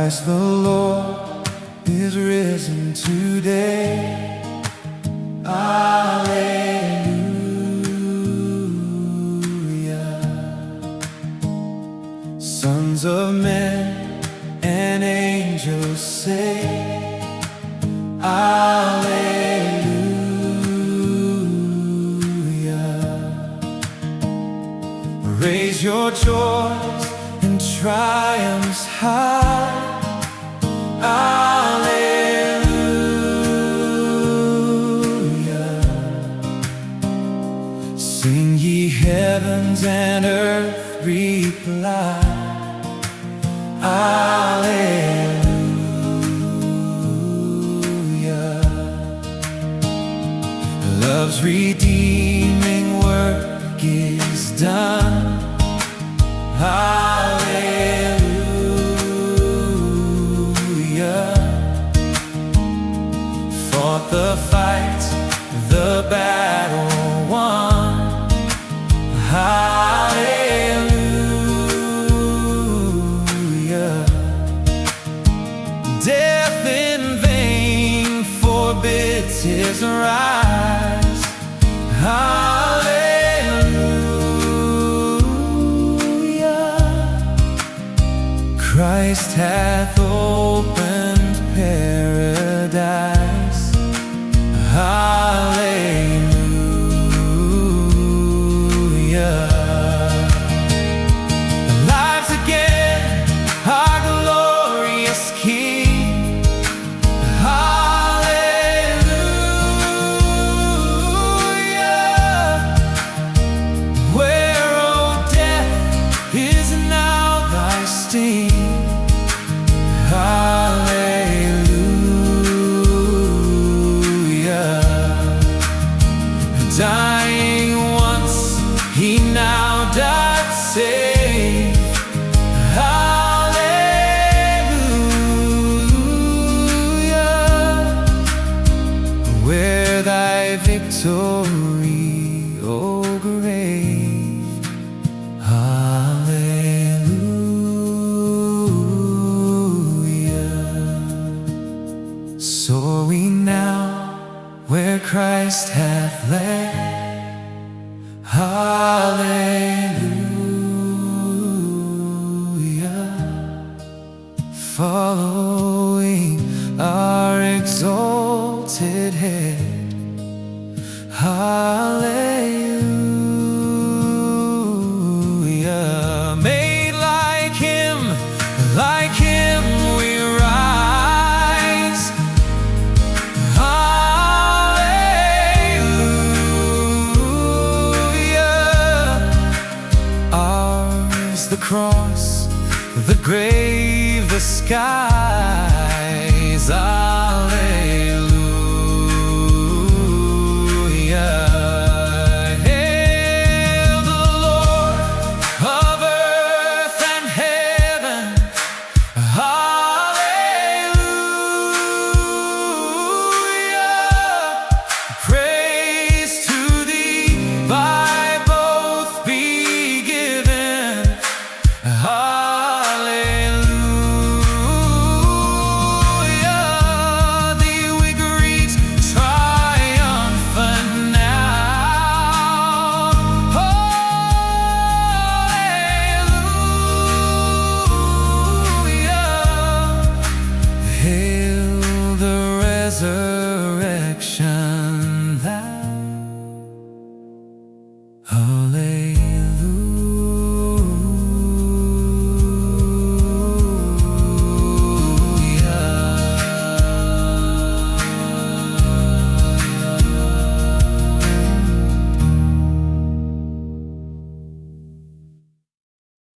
Christ the Lord is risen today. Alleluia. Sons of men and angels say, Alleluia. Raise your joys and triumphs high. Alleluia. Sing ye heavens and earth reply. Alleluia. Love's redeeming work is done. Hallelujah. Fought the fight, the battle won. Hallelujah. Death in vain forbids his rise. Christ hath opened paradise. Hallelujah. Alive again, our glorious King. Hallelujah. Where, oh death, is now thy sting? Hallelujah. Dying once, he now doth save. Hallelujah. Where thy victory, O grave? Soaring now where Christ hath led. Hallelujah. Following our exalted head. Hallelujah. Made like him we rise. The cross, the grave, the sky.